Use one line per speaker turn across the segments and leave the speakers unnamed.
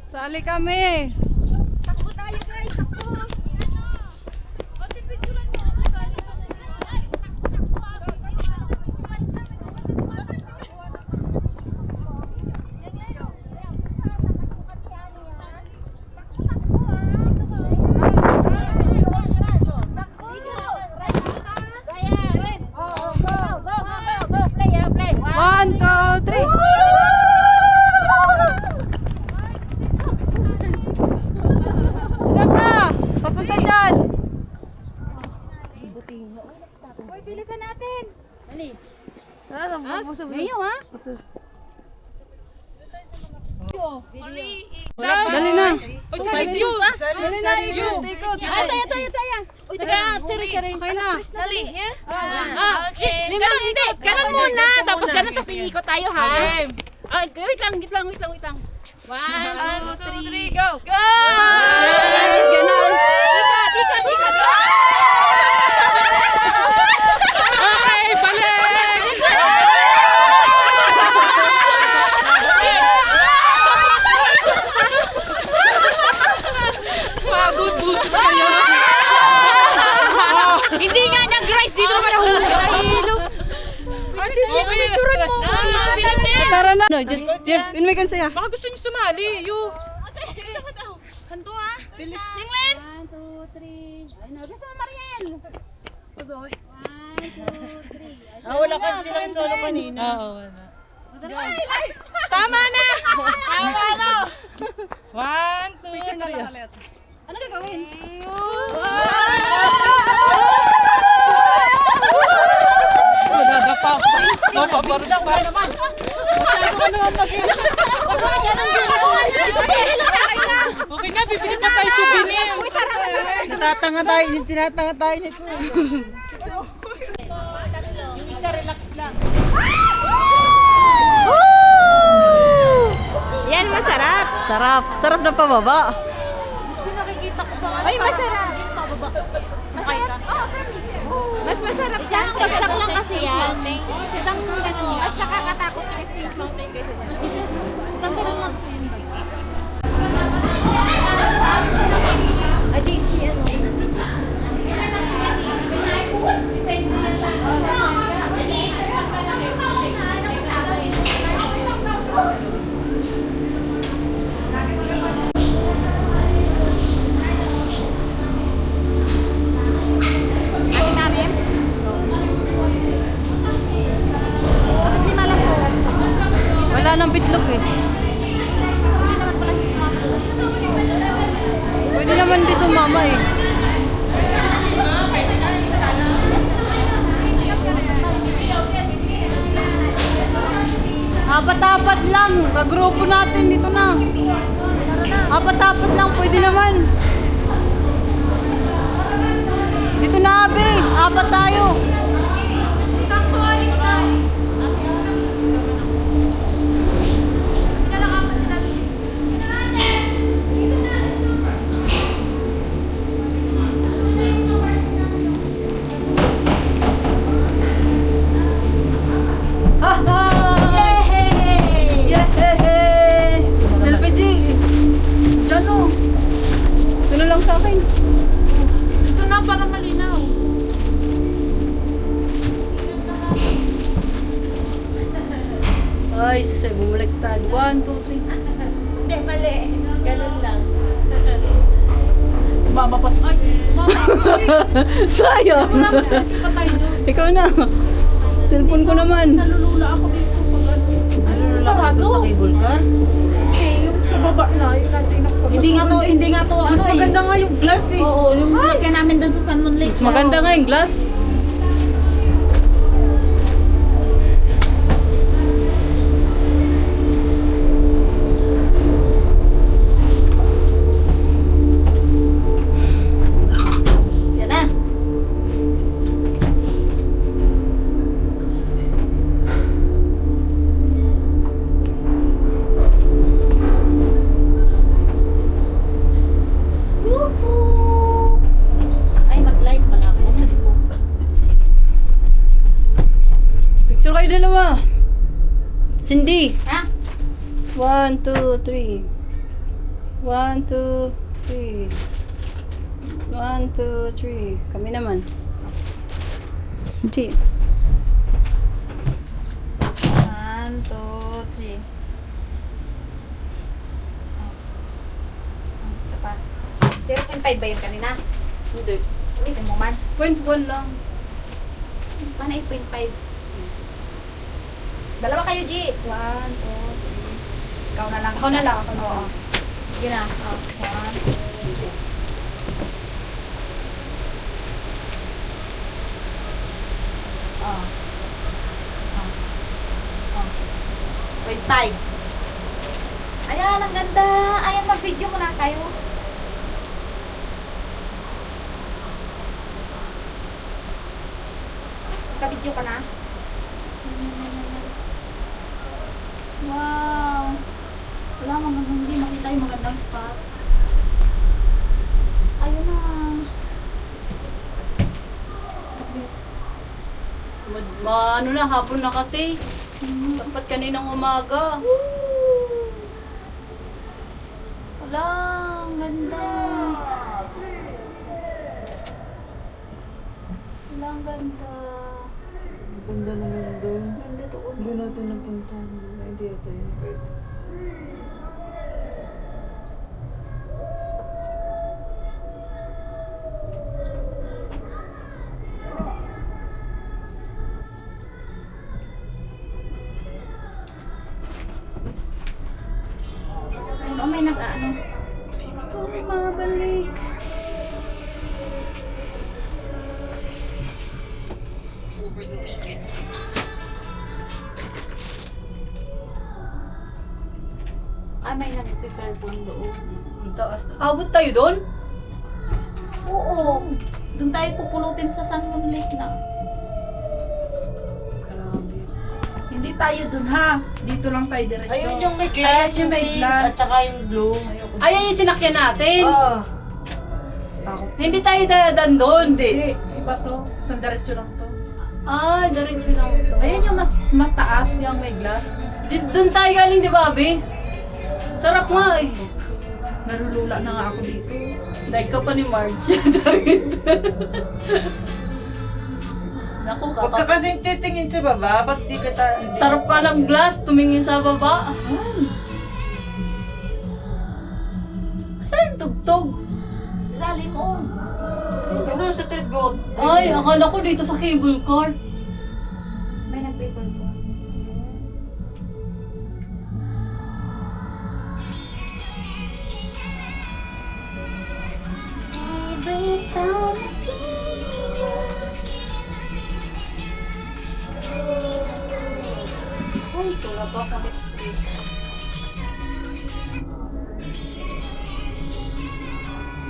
Sali kami.
Takbo tayo guys, takbo. Ate, picturean mo.
One, two, three. Isa pa. Papunta dyan.
Uy, bilisan natin. Dali.
Mayo ha?
Dali.
Dali na.
Uy, salit yun.
Dali na. Ikot.
Uy, teka, sari.
Okay na.
Dali, here?
Okay. Ganun, hindi. Ganun muna. Tapos ganun, tapos iikot tayo, ha? Wait lang. 1, 2, 3, go!
Go!
Yes, ganun. Ikot. Okay, balik! Pagod, buso kayo. Hindi nga nag-rise. Dito naman nahulog. Nahilo. Ate, sino may turan mo?
Tara na. No, just, yun may kansaya.
Baka gusto niyo sumali.
Kanto ha? Linglen! 1, 2, 3. Ay, nabisa mo Mariel.
Wala kasi silang solo kanina. Oo, wala. Tama na! Tama na! 1, 2, 3.
Ano gagawin?
Madadapa. Mapaparod pa naman. Masyado ka naman mag-ilan.
Huwag mo masyadong ginawa.
Okay na, bibili pa tayo souvenir.
Tinatanga tayo nito.
Yan, masarap.
Sarap na pababa.
Nakikita ko pa.
Ay, masarap.
Sakay ka.
Mas masarap.
Isang bagsak lang kasi yan. Isang ganun. At saka katakot yung face mountain kasi. Isang ganun lang kasi yung bagsak. I think she
Wala nang bitlog eh. Pwede naman di sumama eh. Apat-apat lang. Kagrupo natin dito na. Apat-apat lang. Pwede naman. Dito na abe. Apat tayo. Selfie G. Diyan o. Ito na lang sa akin.
Ito na para malinaw.
Ay, say, bumaliktad. 1, 2, 3.
Hindi, mali. Ganun lang.
Mamapas. Ay,
Sayang. Ikaw na. Cellphone ko naman.
nalulula ako dito.
Sarado.
Sa cable car?
Yung sa baba na, yung natin
Hindi nga to.
Mas maganda nga yung glass eh.
Oo, yung sinakyan namin doon sa San Mon Lake.
Mas maganda nga yung glass.
Yan na. Ay, mag-live pala ako.
Picture kayo dalawa. Cindy.
Ha?
1, 2, 3. 1, 2, 3. 1, 2, 3. Kami naman. G.
1, 2, 3. Isa pa. 0.5 ba yun kanina?
Hindi.
Ulitin mo man.
0.1 lang.
Paano 8.5? Dalawa kayo, G. 1, 2, 3. Ikaw na lang.
Ako na lang.
Oo. Sige na. 1, 2, 3. Oh. Oh. Oh. 0.5. Ayan, ang ganda. Ayan, mag-video muna kayo. Ka-video ka na? Wow. Wala mga hindi makita yung magandang spot. Ayun na.
Ano na, hapon na kasi. Dapat kaninang umaga.
Wala, ang ganda. Wala, ang ganda.
Ganda naman doon.
Ganda doon.
Hindi natin napuntahan doon. Ay, hindi ata yun pwede.
Ano, may nag-ano? Mabalik. Ay, may nag-prepare po doon.
Ang taas. Abot tayo doon?
Oo. Doon tayo pupulutin sa San Juan Lake na.
Grabe.
Hindi tayo dun ha. Dito lang tayo diretso.
Ayun yung may glass,
Ayun yung may
pink,
glass.
at saka yung blue.
Ayan yung sinakyan natin.
Ah. Takot.
Hindi tayo dadan doon.
Hindi.
Hindi, iba to. Isang diretso lang to.
Ah, diretso lang ito.
Ayan yung mas mataas yung may glass.
Doon tayo galing, di ba, Abi? Sarap nga eh.
Narulula na nga ako dito.
Like ka pa ni Marge. Charit. Naku,
Huwag ka kasing titingin sa baba, pag di ka
sarap ka ng glass, tumingin sa baba. Saan yung tugtog?
Lalim mo.
Ano sa tribute?
Ay, akala ko dito sa cable car.
May nag-prepare po. Every time I see you.
Ay, sulat ako.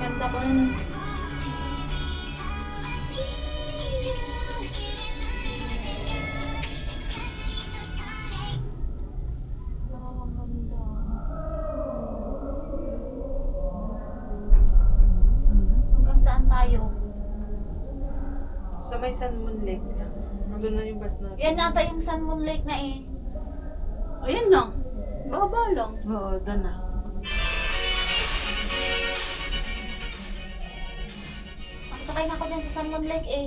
Ganda ko nun. Wow, ang ganda. Hanggang saan tayo?
Sa may San Mon Lake na. Nandun na yung bus natin.
Yan ata yung San Juan Lake na eh.
Ayan na. Baba lang.
Oo, doon na.
Nakasakay na ako dyan sa San Juan Lake eh.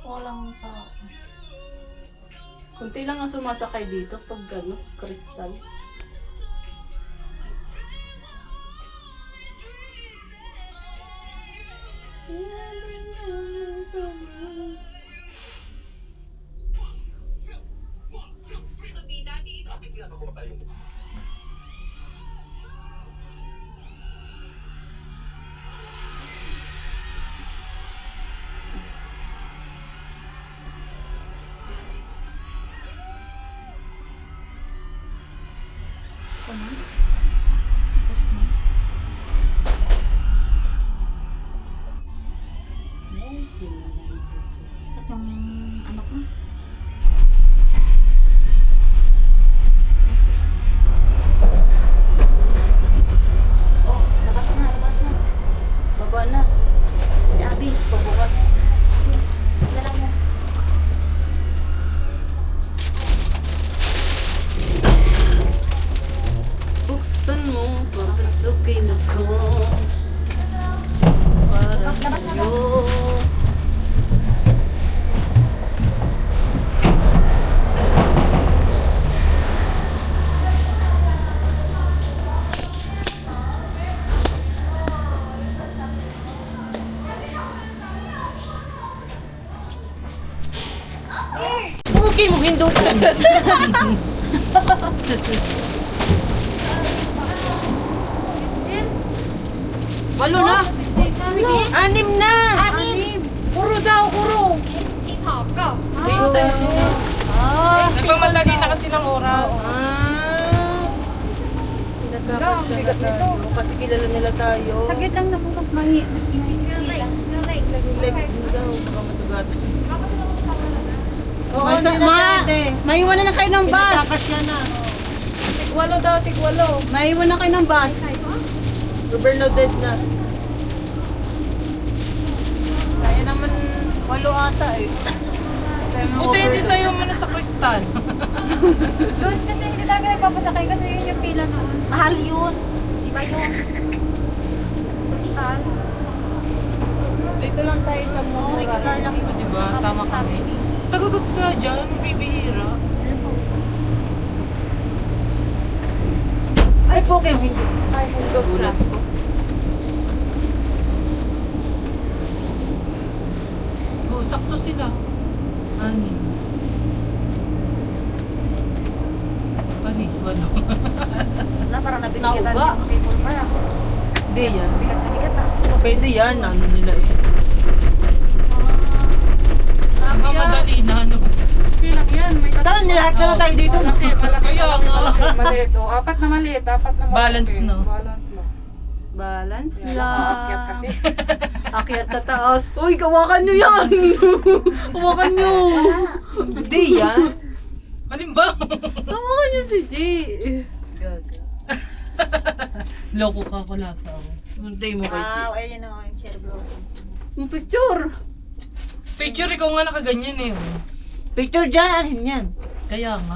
Walang tao.
Kunti lang ang sumasakay dito pag ano, kristal.
Tapos na.
Mindutan.
Walo na.
Anim na! Puro daw, puro!
Nagmamadali na kasi ng oras.
Pinagkakasya na tayo. Kasi kilala nila tayo.
Saglit lang na po, mas
Lex din daw, baka masugatan. Oo,
May maiwan na kayo ng bus.
Pinagkakasya na.
Tigwalo daw, tigwalo.
Maiwan na kayo ng bus.
Overloaded na.
Kaya naman walo ata eh.
Buti hindi tayo muna sa kristal.
Doon kasi hindi talaga nagpapasakay kasi yun yung pila noon.
Mahal yun.
Iba yun.
Kristal.
Dito lang tayo sa mura.
O, diba? Tama kami. Tagal kasi sa dyan, bibihira.
Ay, poke, hindi.
Ay,
Gulat ko. Oh, sakto sila. Anim. Panis, walo.
Na, parang nabigyan kita
Nauga.
ng paper para.
Hindi yan.
Bigat na bigat ah.
Pwede yan, ano nila eh.
Nagmamadali na, ano.
Pilang yan. May
Sana nilahat na lang tayo dito.
malaki.
Kaya nga.
Maliit. O, apat na maliit. Apat na malaki.
Balance, no?
Balance lang.
balance
Yan,
lang.
nakaakyat kasi.
Akyat sa taas. Uy, kawakan nyo yan! Kawakan nyo!
Hindi yan.
Malimba.
Kawakan nyo si G.
Loko ka ko lasa ako.
Muntay mo kay Chief.
Ayun o, yung cherry blossom.
Yung picture.
Picture, ikaw nga nakaganyan eh.
Picture dyan, anin yan?
Kaya nga.